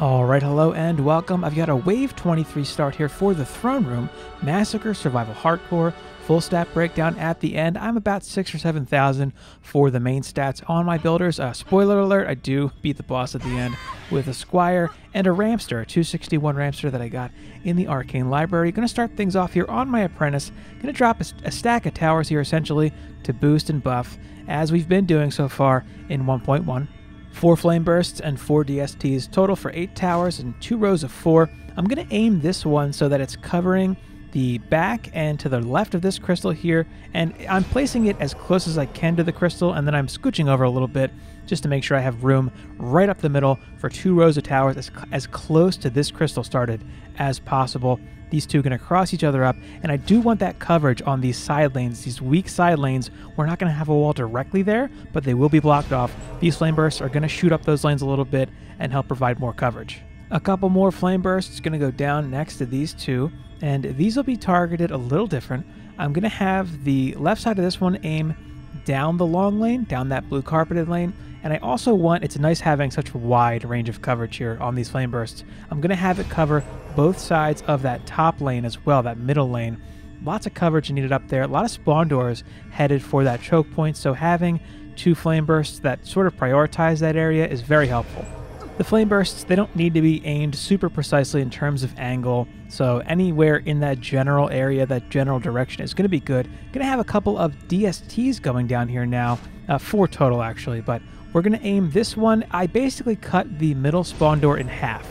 Alright, hello and welcome. I've got a Wave 23 start here for the Throne Room, Massacre Survival Hardcore, full stat breakdown at the end. I'm about 6,000 or 7,000 for the main stats on my builders. Spoiler alert, I do beat the boss at the end with a Squire and a Ramster, a 261 Ramster that I got in the Arcane Library. Going to start things off here on my Apprentice. Going to drop a stack of towers here essentially to boost and buff, as we've been doing so far in 1.1. 4 Flame Bursts and 4 DSTs, total for 8 towers and 2 rows of 4. I'm going to aim this one so that it's covering the back and to the left of this crystal here, and I'm placing it as close as I can to the crystal, and then I'm scooching over a little bit just to make sure I have room right up the middle for 2 rows of towers as close to this crystal started as possible. These two are going to cross each other up, and I do want that coverage on these side lanes, these weak side lanes. We're not going to have a wall directly there, but they will be blocked off. These flame bursts are going to shoot up those lanes a little bit and help provide more coverage. A couple more flame bursts going to go down next to these two, and these will be targeted a little different. I'm going to have the left side of this one aim down the long lane, down that blue carpeted lane, and I also want, it's nice having such a wide range of coverage here on these flame bursts. I'm going to have it cover both sides of that top lane as well, that middle lane. Lots of coverage needed up there. A lot of spawn doors headed for that choke point, so having 2 flame bursts that sort of prioritize that area is very helpful. The flame bursts, they don't need to be aimed super precisely in terms of angle, so anywhere in that general area, that general direction is going to be good. Going to have a couple of DSTs going down here now, 4 total actually, but we're going to aim this one. I basically cut the middle spawn door in half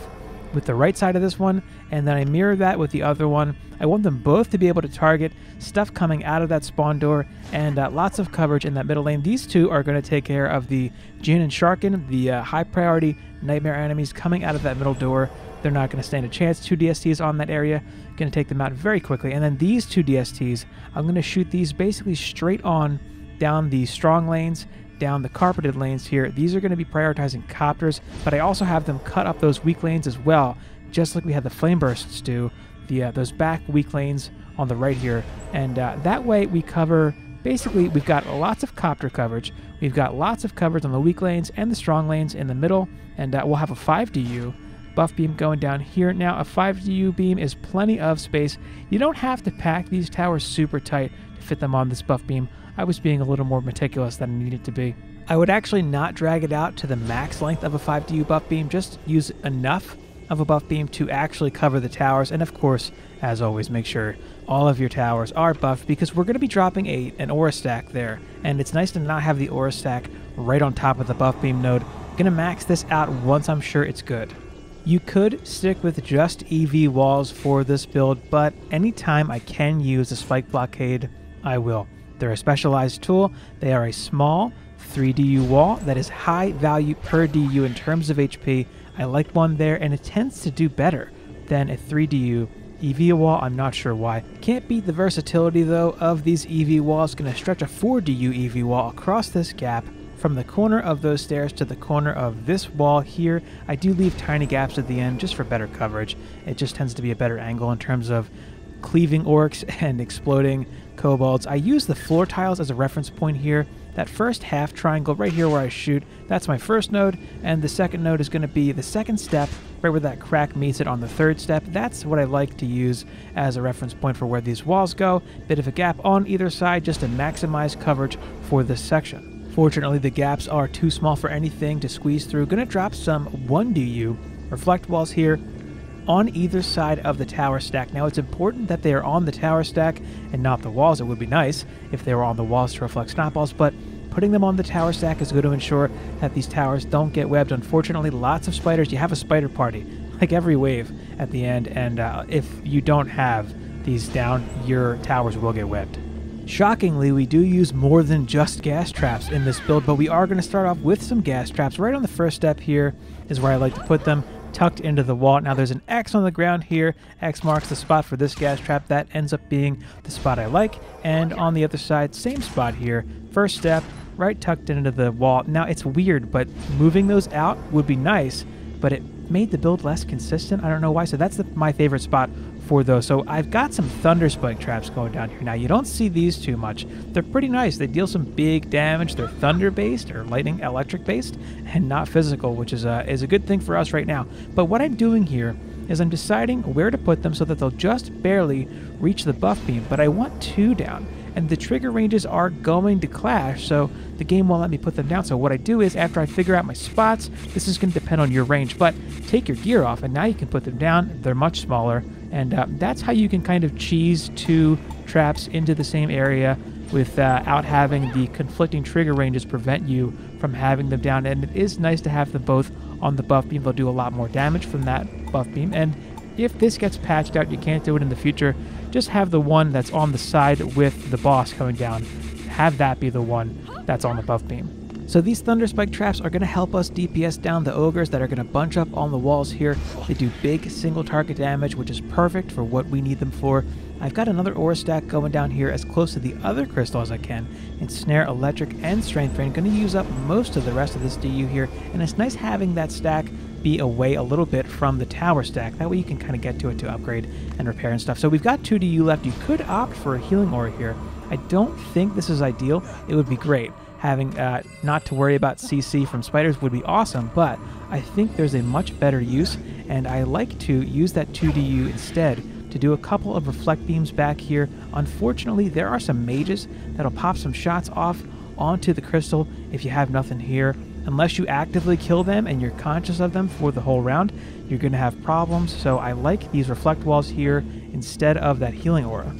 with the right side of this one, and then I mirror that with the other one. I want them both to be able to target stuff coming out of that spawn door, and lots of coverage in that middle lane. These two are going to take care of the Jin and Sharkin, the high priority nightmare enemies coming out of that middle door. They're not going to stand a chance. 2 DSTs on that area, going to take them out very quickly. And then these 2 DSTs, I'm going to shoot these basically straight on down the strong lanes, down the carpeted lanes here. These are going to be prioritizing copters, but I also have them cut up those weak lanes as well, just like we had the flame bursts do, those back weak lanes on the right here. And that way we cover, basically we've got lots of copter coverage, we've got lots of coverage on the weak lanes and the strong lanes in the middle, and we'll have a 5DU buff beam going down here. Now a 5DU beam is plenty of space. You don't have to pack these towers super tight to fit them on this buff beam. I was being a little more meticulous than I needed to be. I would actually not drag it out to the max length of a 5DU buff beam, just use enough of a buff beam to actually cover the towers, and of course, as always, make sure all of your towers are buffed, because we're going to be dropping an aura stack there, and it's nice to not have the aura stack right on top of the buff beam node. Going to max this out once I'm sure it's good. You could stick with just EV walls for this build, but anytime I can use a spike blockade, I will. They're a specialized tool. They are a small 3DU wall that is high value per DU in terms of HP. I like one there, and it tends to do better than a 3DU EV wall. I'm not sure why. Can't beat the versatility though of these EV walls. Going to stretch a 4DU EV wall across this gap from the corner of those stairs to the corner of this wall here. I do leave tiny gaps at the end just for better coverage. It just tends to be a better angle in terms of cleaving orcs and exploding kobolds. I use the floor tiles as a reference point here. That first half triangle right here where I shoot, that's my first node, and the second node is going to be the second step, right where that crack meets it on the third step. That's what I like to use as a reference point for where these walls go. Bit of a gap on either side just to maximize coverage for this section. Fortunately, the gaps are too small for anything to squeeze through. Going to drop some 1DU reflect walls here on either side of the tower stack. Now, it's important that they are on the tower stack and not the walls. It would be nice if they were on the walls to reflect snapballs, but putting them on the tower stack is going to ensure that these towers don't get webbed. Unfortunately, lots of spiders. You have a spider party, like every wave at the end, and if you don't have these down, your towers will get webbed. Shockingly, we do use more than just gas traps in this build, but we are going to start off with some gas traps. Right on the first step here is where I like to put them, tucked into the wall. Now there's an X on the ground here. X marks the spot for this gas trap. That ends up being the spot I like. And on the other side, same spot here. First step, right tucked into the wall. Now it's weird, but moving those out would be nice, but it made the build less consistent. I don't know why. So that's my favorite spot for those. So I've got some Thunder Spike traps going down here. Now, you don't see these too much. They're pretty nice. They deal some big damage. They're thunder-based or lightning electric-based and not physical, which is a good thing for us right now. But what I'm doing here is I'm deciding where to put them so that they'll just barely reach the buff beam, but I want 2 down. And the trigger ranges are going to clash, so the game won't let me put them down. So what I do is, after I figure out my spots, this is going to depend on your range, but take your gear off, and now you can put them down. They're much smaller, and that's how you can kind of cheese 2 traps into the same area without having the conflicting trigger ranges prevent you from having them down. And it is nice to have them both on the buff beam. They'll do a lot more damage from that buff beam, and if this gets patched out, you can't do it in the future, just have the one that's on the side with the boss coming down. Have that be the one that's on the buff beam. So these Thunder Spike traps are going to help us DPS down the ogres that are going to bunch up on the walls here. They do big single target damage, which is perfect for what we need them for. I've got another aura stack going down here as close to the other crystal as I can. Ensnare, Electric, and Strength Drain. Going to use up most of the rest of this DU here, and it's nice having that stack be away a little bit from the tower stack. That way you can kind of get to it to upgrade and repair and stuff. So we've got 2 DU left. You could opt for a healing aura here. I don't think this is ideal. It would be great. Having not to worry about CC from spiders would be awesome, but I think there's a much better use, and I like to use that 2 DU instead to do a couple of reflect beams back here. Unfortunately, there are some mages that'll pop some shots off onto the crystal if you have nothing here. Unless you actively kill them and you're conscious of them for the whole round, you're going to have problems. So I like these reflect walls here instead of that healing aura.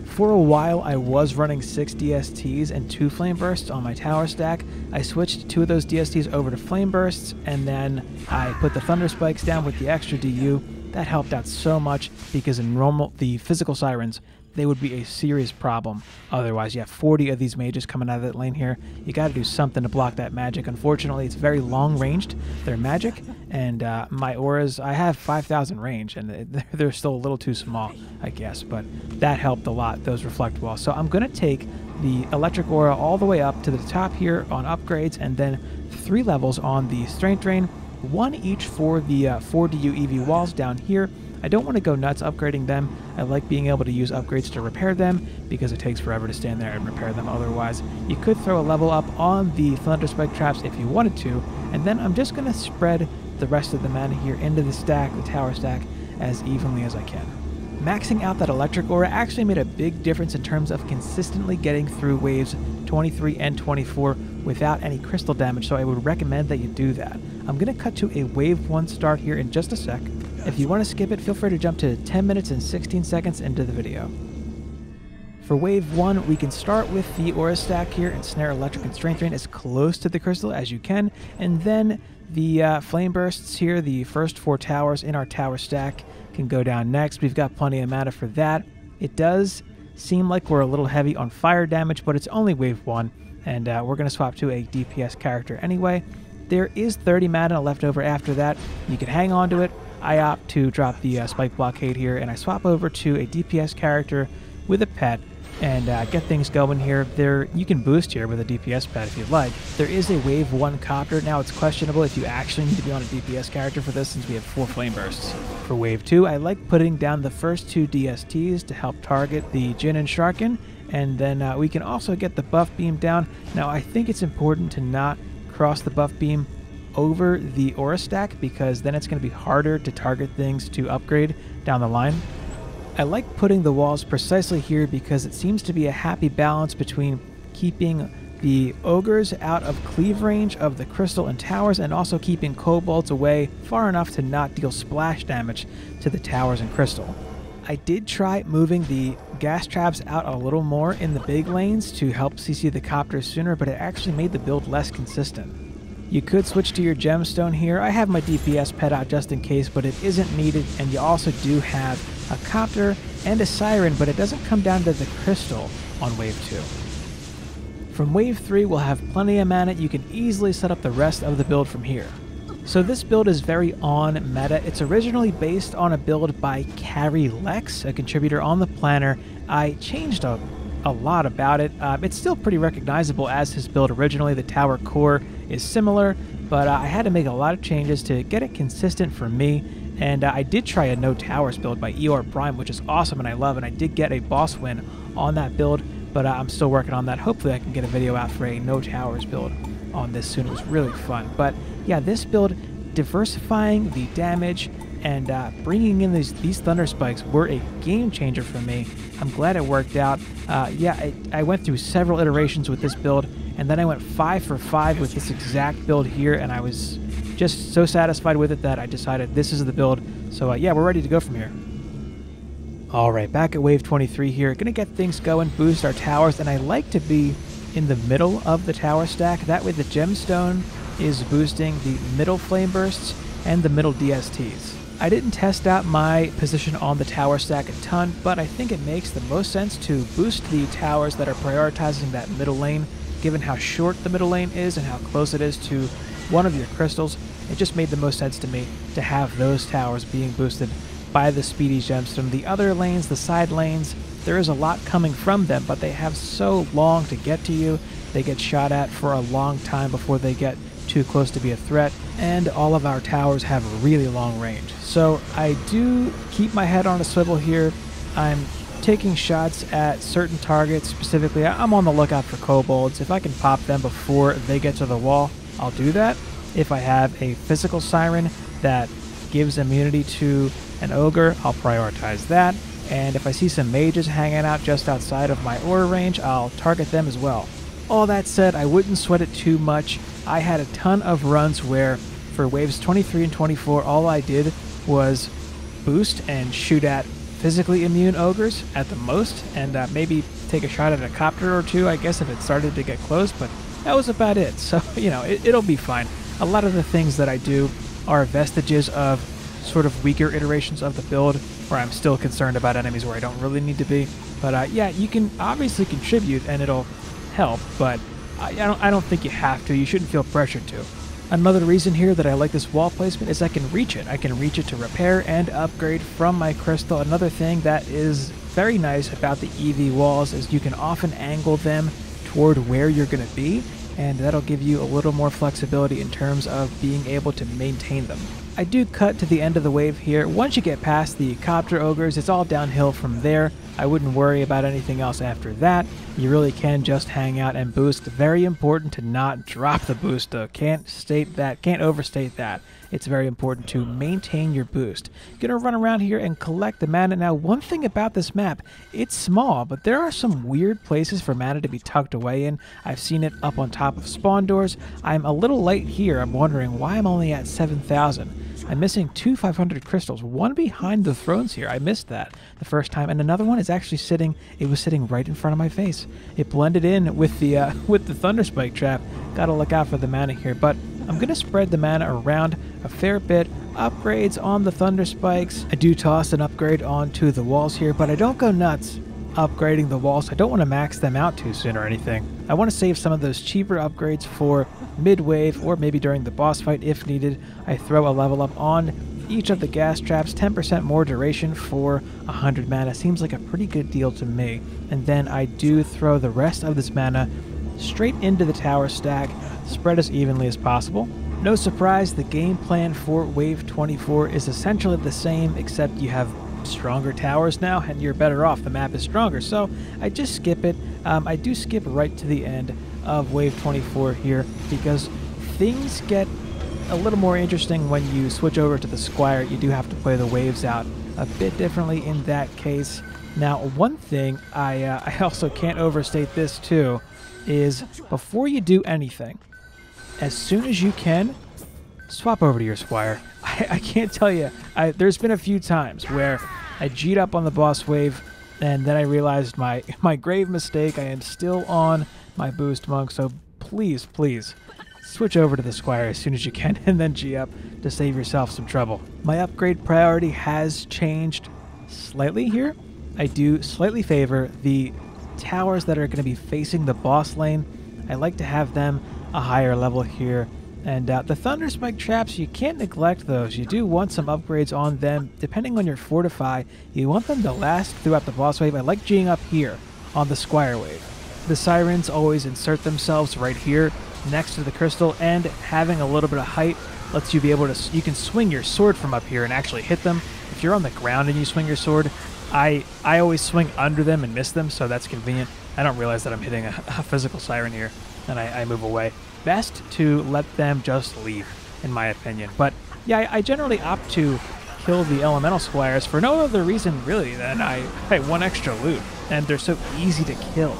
For a while, I was running 6 DSTs and 2 Flame Bursts on my tower stack. I switched 2 of those DSTs over to Flame Bursts, and then I put the Thunder Spikes down with the extra DU. That helped out so much because in normal, the physical sirens, they would be a serious problem. Otherwise, you have 40 of these mages coming out of that lane here. You got to do something to block that magic. Unfortunately, it's very long ranged, their magic, and my auras, I have 5,000 range, and they're still a little too small, I guess, but that helped a lot, those reflect walls. So I'm going to take the electric aura all the way up to the top here on upgrades, and then 3 levels on the strength drain, 1 each for the 4 DU EV walls down here. I don't want to go nuts upgrading them. I like being able to use upgrades to repair them because it takes forever to stand there and repair them otherwise. You could throw a level up on the Thunder Spike traps if you wanted to, and then I'm just going to spread the rest of the mana here into the stack, the tower stack, as evenly as I can. Maxing out that electric aura actually made a big difference in terms of consistently getting through waves 23 and 24 without any crystal damage, so I would recommend that you do that. I'm going to cut to a wave 1 start here in just a sec. If you want to skip it, feel free to jump to 10 minutes and 16 seconds into the video. For wave 1, we can start with the aura stack here, Ensnare, Electric, and Strength Drain as close to the crystal as you can, and then the Flame Bursts here, the first 4 towers in our tower stack, can go down next. We've got plenty of mana for that. It does seem like we're a little heavy on fire damage, but it's only wave 1, and we're going to swap to a DPS character anyway. There is 30 mana left over after that. You can hang on to it. I opt to drop the Spike Blockade here, and I swap over to a DPS character with a pet and get things going here. You can boost here with a DPS pet if you'd like. There is a wave 1 copter. Now it's questionable if you actually need to be on a DPS character for this since we have 4 flame bursts. For wave 2, I like putting down the first 2 DSTs to help target the Jhin and Sharkin, and then we can also get the buff beam down. Now I think it's important to not cross the buff beam over the aura stack because then it's going to be harder to target things to upgrade down the line. I like putting the walls precisely here because it seems to be a happy balance between keeping the ogres out of cleave range of the crystal and towers and also keeping kobolds away far enough to not deal splash damage to the towers and crystal. I did try moving the gas traps out a little more in the big lanes to help CC the copters sooner, but it actually made the build less consistent. You could switch to your gemstone here. I have my DPS pet out just in case, but it isn't needed, and you also do have a copter and a siren, but it doesn't come down to the crystal on wave 2. From wave 3, we'll have plenty of mana. You can easily set up the rest of the build from here. So this build is very on meta. It's originally based on a build by Carry Lex, a contributor on the planner. I changed a lot about it. It's still pretty recognizable as his build originally. The tower core is similar, but I had to make a lot of changes to get it consistent for me, And I did try a no towers build by Eeyore Prime, which is awesome and I love, and I did get a boss win on that build, but I'm still working on that. Hopefully I can get a video out for a no towers build on this soon. It was really fun. But yeah, this build, diversifying the damage and bringing in these Thunder Spikes were a game changer for me. I'm glad it worked out. Yeah, I went through several iterations with this build, and then I went 5 for 5 with this exact build here, and I was just so satisfied with it that I decided this is the build. So yeah, we're ready to go from here. Alright, back at Wave 23 here, gonna get things going, boost our towers, and I like to be in the middle of the tower stack. That way the gemstone is boosting the middle flame bursts and the middle DSTs. I didn't test out my position on the tower stack a ton, but I think it makes the most sense to boost the towers that are prioritizing that middle lane, given how short the middle lane is and how close it is to one of your crystals. It just made the most sense to me to have those towers being boosted by the speedy gemstone. The other lanes, the side lanes, there is a lot coming from them, but they have so long to get to you. They get shot at for a long time before they get too close to be a threat, and all of our towers have a really long range. So I do keep my head on a swivel here. I'm taking shots at certain targets. Specifically, I'm on the lookout for kobolds. If I can pop them before they get to the wall, I'll do that. If I have a physical siren that gives immunity to an ogre, I'll prioritize that. And if I see some mages hanging out just outside of my aura range, I'll target them as well. All that said, I wouldn't sweat it too much. I had a ton of runs where for waves 23 and 24, all I did was boost and shoot at physically immune ogres at the most, and maybe take a shot at a copter or two, I guess, if it started to get close, but that was about it. So, you know, it'll be fine. A lot of the things that I do are vestiges of sort of weaker iterations of the build where I'm still concerned about enemies where I don't really need to be. But yeah, you can obviously contribute and it'll help, but I don't think you have to. You shouldn't feel pressured to. Another reason here that I like this wall placement is I can reach it. I can reach it to repair and upgrade from my crystal. Another thing that is very nice about the EV walls is you can often angle them toward where you're going to be, and that'll give you a little more flexibility in terms of being able to maintain them. I do cut to the end of the wave here. Once you get past the copter ogres, it's all downhill from there. I wouldn't worry about anything else after that. You really can just hang out and boost. Very important to not drop the boost though. Can't overstate that. It's very important to maintain your boost. Gonna run around here and collect the mana. Now, one thing about this map, it's small, but there are some weird places for mana to be tucked away in. I've seen it up on top of spawn doors. I'm a little late here. I'm wondering why I'm only at 7,000. I'm missing 2 500 crystals, one behind the thrones here. I missed that the first time, and another one is actually sitting right in front of my face. It blended in with the Thunder Spike trap. Gotta look out for the mana here, but I'm gonna spread the mana around a fair bit. Upgrades on the Thunder Spikes. I do toss an upgrade onto the walls here, but I don't go nuts upgrading the walls. I don't want to max them out too soon or anything. I want to save some of those cheaper upgrades for mid-wave or maybe during the boss fight if needed. I throw a level up on each of the gas traps, 10% more duration for 100 mana. Seems like a pretty good deal to me. And then I do throw the rest of this mana straight into the tower stack, spread as evenly as possible. No surprise, the game plan for Wave 24 is essentially the same, except you have stronger towers now and you're better off. The map is stronger, so I just skip it. I do skip right to the end of Wave 24 here because things get a little more interesting when you switch over to the Squire. You do have to play the waves out a bit differently in that case. Now, one thing I also can't overstate this too is before you do anything, as soon as you can, swap over to your Squire. I can't tell you. There's been a few times where I G'd up on the boss wave, and then I realized my grave mistake. I am still on my boost monk, so please, please, switch over to the Squire as soon as you can, and then G up to save yourself some trouble. My upgrade priority has changed slightly here. I do slightly favor the towers that are going to be facing the boss lane. I like to have them a higher level here. And the Thunder Spike traps, you can't neglect those. You do want some upgrades on them. Depending on your Fortify, you want them to last throughout the boss wave. I like G'ing up here on the Squire wave. The Sirens always insert themselves right here next to the crystal, and having a little bit of height lets you be able to, you can swing your sword from up here and actually hit them. If you're on the ground and you swing your sword, I always swing under them and miss them, so that's convenient. I don't realize that I'm hitting a physical siren here, and I move away. Best to let them just leave, in my opinion. But yeah, I generally opt to kill the elemental squires for no other reason really than I want extra loot, and they're so easy to kill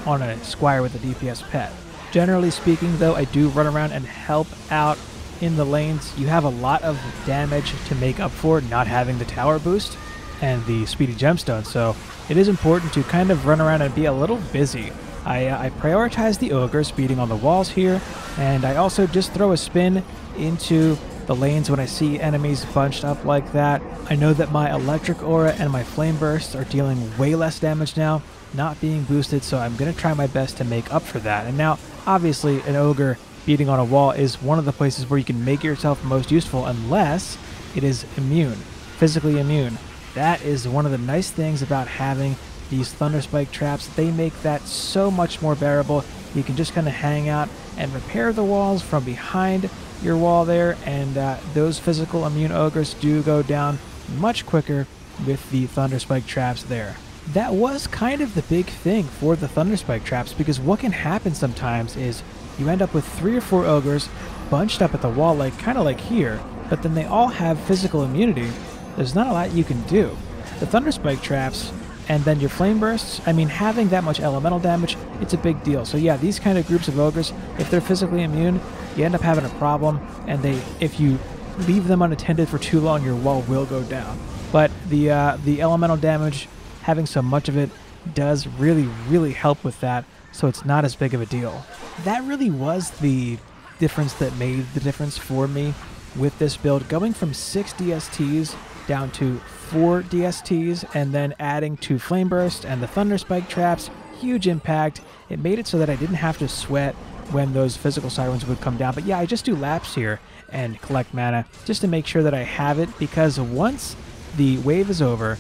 on a squire with a DPS pet. Generally speaking though, I do run around and help out in the lanes. You have a lot of damage to make up for not having the tower boost and the speedy gemstone, so it is important to kind of run around and be a little busy. I prioritize the ogres beating on the walls here, and I also just throw a spin into the lanes when I see enemies bunched up like that. I know that my electric aura and my flame bursts are dealing way less damage now, not being boosted, so I'm going to try my best to make up for that. And now, obviously, an ogre beating on a wall is one of the places where you can make yourself most useful unless it is immune, physically immune. That is one of the nice things about having these Thunder Spike traps. They make that so much more bearable. You can just kind of hang out and repair the walls from behind your wall there, and those physical immune ogres do go down much quicker with the Thunder Spike traps there. That was kind of the big thing for the Thunder Spike traps, because what can happen sometimes is you end up with 3 or 4 ogres bunched up at the wall, like kind of like here, but then they all have physical immunity. There's not a lot you can do. The Thunder Spike traps and then your flame bursts, I mean, having that much elemental damage, it's a big deal. So yeah, these kind of groups of ogres, if they're physically immune, you end up having a problem, and if you leave them unattended for too long, your wall will go down. But the elemental damage, having so much of it, does really, really help with that, so it's not as big of a deal. That really was the difference that made the difference for me with this build, going from 6 DSTs down to 4 DSTs, and then adding 2 Flame Burst and the Thunder Spike traps. Huge impact. It made it so that I didn't have to sweat when those physical sirens would come down. But yeah, I just do laps here and collect mana just to make sure that I have it, because once the wave is over,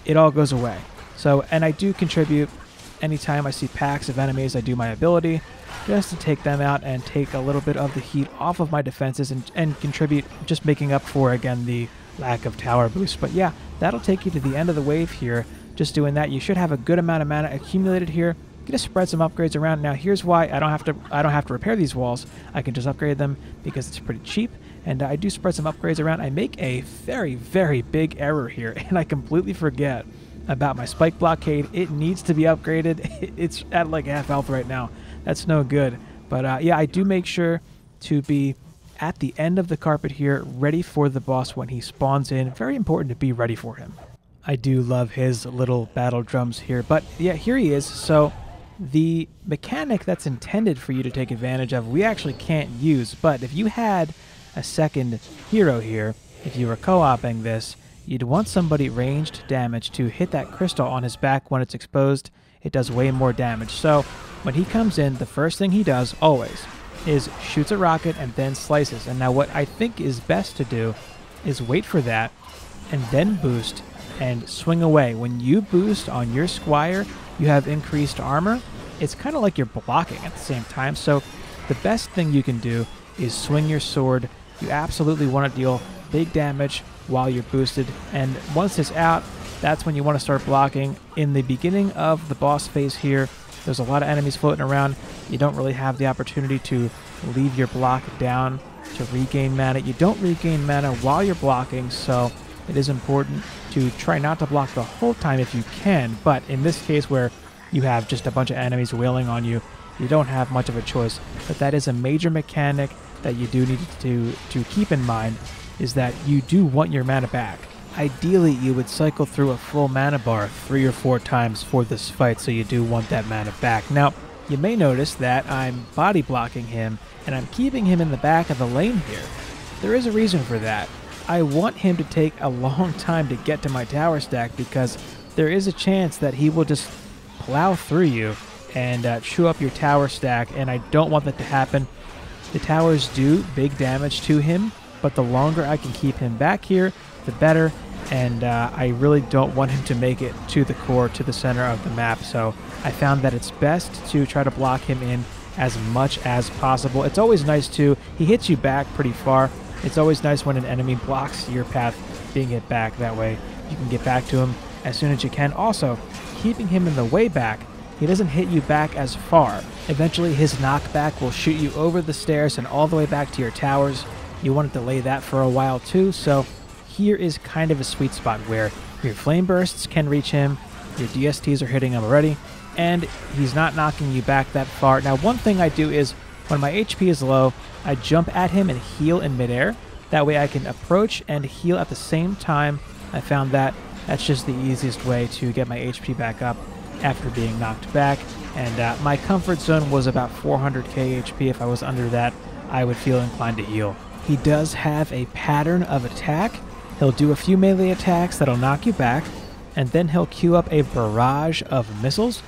it all goes away. So, and I do contribute anytime I see packs of enemies. I do my ability just to take them out and take a little bit of the heat off of my defenses, and contribute, just making up for, again, the lack of tower boost. But yeah, that'll take you to the end of the wave here. Just doing that, you should have a good amount of mana accumulated here. Gonna spread some upgrades around. Now here's why I don't have to repair these walls. I can just upgrade them because it's pretty cheap, and I do spread some upgrades around. I make a very, very big error here, and I completely forget about my spike blockade. It needs to be upgraded. It's at like half health right now. That's no good. But yeah, I do make sure to be at the end of the carpet here, ready for the boss when he spawns in. Very important to be ready for him. I do love his little battle drums here, but yeah, here he is. So the mechanic that's intended for you to take advantage of, we actually can't use, but if you had a second hero here, if you were co-oping this, you'd want somebody ranged damage to hit that crystal on his back when it's exposed. It does way more damage. So when he comes in, the first thing he does always is shoots a rocket and then slices. And now what I think is best to do is wait for that and then boost and swing away. When you boost on your squire, you have increased armor. It's kind of like you're blocking at the same time. So the best thing you can do is swing your sword. You absolutely want to deal big damage while you're boosted, and once it's out, that's when you want to start blocking. In the beginning of the boss phase here, there's a lot of enemies floating around. You don't really have the opportunity to leave your block down to regain mana. You don't regain mana while you're blocking, so it is important to try not to block the whole time if you can. But in this case, where you have just a bunch of enemies wailing on you, you don't have much of a choice. But that is a major mechanic that you do need to keep in mind, is that you do want your mana back. Ideally, you would cycle through a full mana bar 3 or 4 times for this fight, so you do want that mana back. Now, you may notice that I'm body blocking him, and I'm keeping him in the back of the lane here. There is a reason for that. I want him to take a long time to get to my tower stack, because there is a chance that he will just plow through you and chew up your tower stack, and I don't want that to happen. The towers do big damage to him, but the longer I can keep him back here, the better, and I really don't want him to make it to the core, to the center of the map, so I found that it's best to try to block him in as much as possible. It's always nice too. He hits you back pretty far. It's always nice when an enemy blocks your path being hit back. That way you can get back to him as soon as you can. Also, keeping him in the way back, he doesn't hit you back as far. Eventually his knockback will shoot you over the stairs and all the way back to your towers. You want to delay that for a while too, so here is kind of a sweet spot where your flame bursts can reach him, your DSTs are hitting him already, and he's not knocking you back that far. Now, one thing I do is when my HP is low, I jump at him and heal in midair. That way I can approach and heal at the same time. I found that that's just the easiest way to get my HP back up after being knocked back. And my comfort zone was about 400k HP. If I was under that, I would feel inclined to heal. He does have a pattern of attack. He'll do a few melee attacks that'll knock you back, and then he'll queue up a barrage of missiles.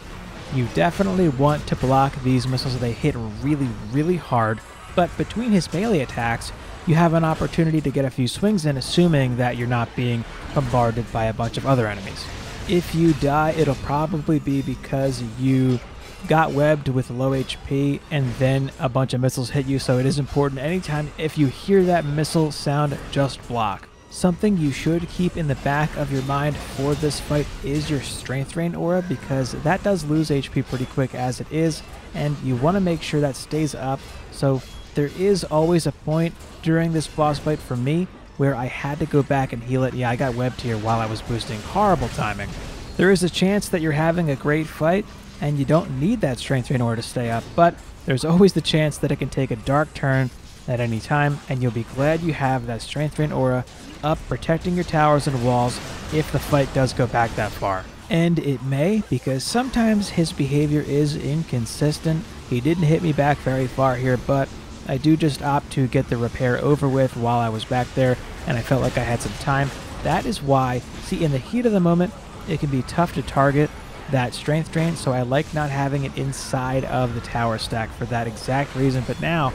You definitely want to block these missiles. They hit really, really hard, but between his melee attacks, you have an opportunity to get a few swings in, assuming that you're not being bombarded by a bunch of other enemies. If you die, it'll probably be because you got webbed with low HP and then a bunch of missiles hit you, so it is important anytime if you hear that missile sound, just block. Something you should keep in the back of your mind for this fight is your Strength Drain aura, because that does lose HP pretty quick as it is, and you want to make sure that stays up. So there is always a point during this boss fight for me where I had to go back and heal it. Yeah, I got webbed here while I was boosting. Horrible timing. There is a chance that you're having a great fight and you don't need that Strength Drain aura to stay up, but there's always the chance that it can take a dark turn at any time, and you'll be glad you have that Strength Drain aura up protecting your towers and walls if the fight does go back that far. And it may, because sometimes his behavior is inconsistent. He didn't hit me back very far here, but I do just opt to get the repair over with while I was back there, and I felt like I had some time. That is why, see, in the heat of the moment, it can be tough to target that Strength Drain, so I like not having it inside of the tower stack for that exact reason. But now,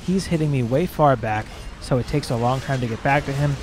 he's hitting me way far back, so it takes a long time to get back to him.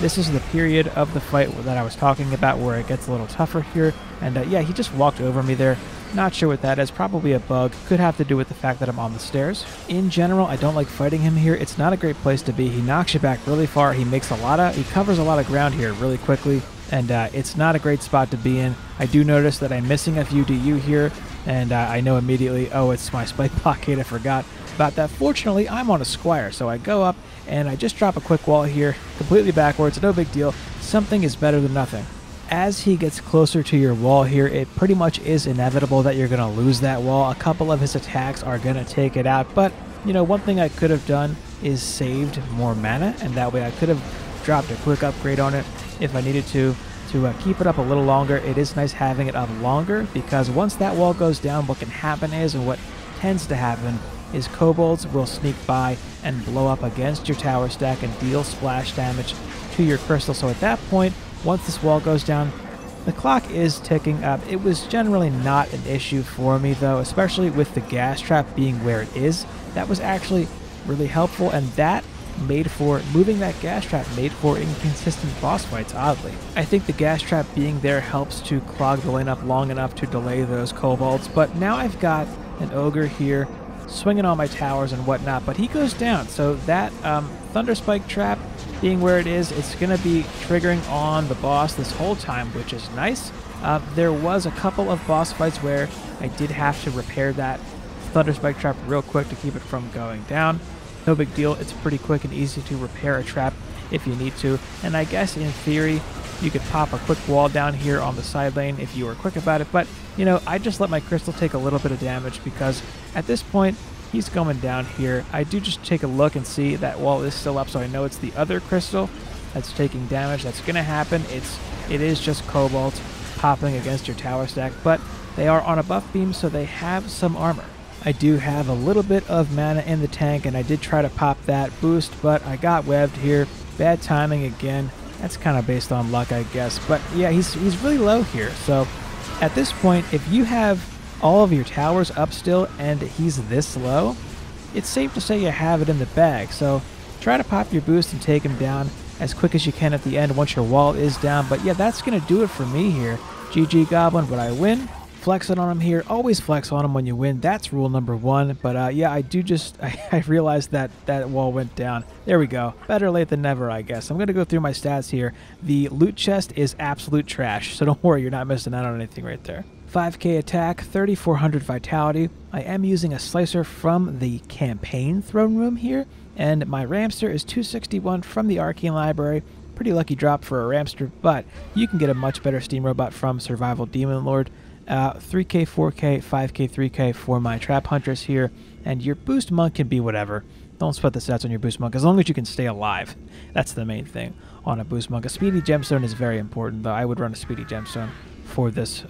This is the period of the fight that I was talking about where it gets a little tougher here, and yeah, he just walked over me there. Not sure what that is, probably a bug. Could have to do with the fact that I'm on the stairs. In general, I don't like fighting him here. It's not a great place to be. He knocks you back really far. He covers a lot of ground here really quickly, and it's not a great spot to be in. I do notice that I'm missing a few DU here, and I know immediately, oh, it's my spike blockade. I forgot about that. Fortunately, I'm on a squire, so I go up and I just drop a quick wall here, completely backwards, no big deal. Something is better than nothing. As he gets closer to your wall here, it pretty much is inevitable that you're going to lose that wall. A couple of his attacks are going to take it out, but, you know, one thing I could have done is saved more mana, and that way I could have dropped a quick upgrade on it if I needed to keep it up a little longer. It is nice having it up longer, because once that wall goes down, what can happen is, and what tends to happen, is kobolds will sneak by and blow up against your tower stack and deal splash damage to your crystal. So at that point, once this wall goes down, the clock is ticking up. It was generally not an issue for me though, especially with the gas trap being where it is. That was actually really helpful, and moving that gas trap made for inconsistent boss fights, oddly. I think the gas trap being there helps to clog the lane up long enough to delay those kobolds, but now I've got an ogre here swinging on my towers and whatnot, but he goes down. So that Thunder Spike trap being where it is, it's going to be triggering on the boss this whole time, which is nice. There was a couple of boss fights where I did have to repair that Thunder Spike trap real quick to keep it from going down. No big deal. It's pretty quick and easy to repair a trap if you need to. And I guess in theory, you could pop a quick wall down here on the side lane if you were quick about it. But, you know, I just let my crystal take a little bit of damage because at this point, he's going down here. I do just take a look and see that wall is still up, so I know it's the other crystal that's taking damage. That's going to happen. It is just kobolds popping against your tower stack, but they are on a buff beam, so they have some armor. I do have a little bit of mana in the tank, and I did try to pop that boost, but I got webbed here. Bad timing again. That's kind of based on luck, I guess. But yeah, he's really low here. So at this point, if you have all of your towers up still and he's this low, it's safe to say you have it in the bag. So try to pop your boost and take him down as quick as you can at the end once your wall is down. But yeah, that's going to do it for me here. GG Goblin, but I win. flexing on him here. Always flex on him when you win. That's rule number 1. But yeah, I realized that that wall went down. There we go. Better late than never, I guess. I'm going to go through my stats here. The loot chest is absolute trash, so don't worry, you're not missing out on anything right there. 5k attack, 3400 vitality. I am using a slicer from the campaign throne room here, and my Ramster is 261 from the Arcane Library. Pretty lucky drop for a Ramster, but you can get a much better Steam Robot from Survival Demon Lord. 3k, 4k, 5k, 3k for my Trap Huntress here, and your Boost Monk can be whatever. Don't sweat the stats on your Boost Monk, as long as you can stay alive. That's the main thing on a Boost Monk. A Speedy Gemstone is very important, though. I would run a Speedy Gemstone for this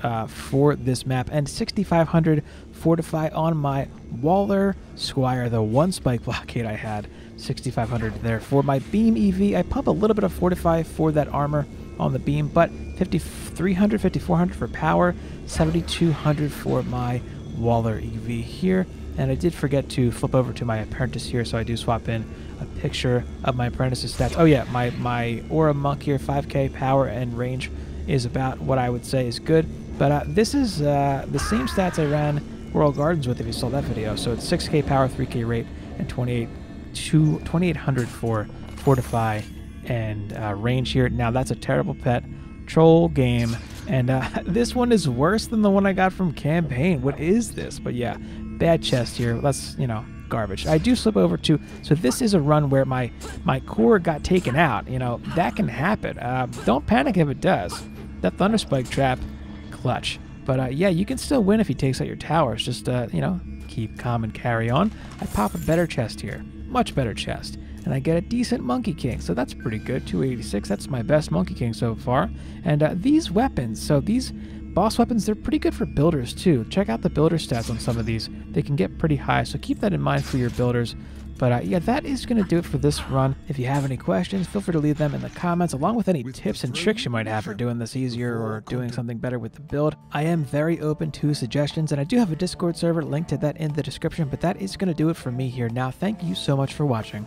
map, and 6500 Fortify on my Waller Squire, the one spike blockade I had. 6500 there for my Beam EV. I pump a little bit of Fortify for that armor on the beam, but 5300, 5400 for power, 7200 for my Waller EV here. And I did forget to flip over to my apprentice here, so I do swap in a picture of my apprentice's stats. Oh yeah, my Aura Monk here, 5k power and range is about what I would say is good. But this is the same stats I ran World Gardens with if you saw that video. So it's 6k power, 3k rate, and 2800 for Fortify and range here. Now that's a terrible pet. Troll game. And this one is worse than the one I got from campaign. What is this? But yeah, bad chest here. That's, you know, garbage. I do slip over to, so this is a run where my core got taken out. You know, that can happen. Don't panic if it does. That Thunderspike trap, clutch. But yeah, you can still win if he takes out your towers. Just, you know, keep calm and carry on. I pop a better chest here. Much better chest. And I get a decent Monkey King, so that's pretty good. 286, that's my best Monkey King so far. And these weapons, so these boss weapons, they're pretty good for builders too. Check out the builder stats on some of these. They can get pretty high, so keep that in mind for your builders. But yeah, that is going to do it for this run. If you have any questions, feel free to leave them in the comments, along with any tips and tricks you might have for doing this easier or doing something better with the build. I am very open to suggestions, and I do have a Discord server, linked to that in the description, but that is going to do it for me here now. Thank you so much for watching.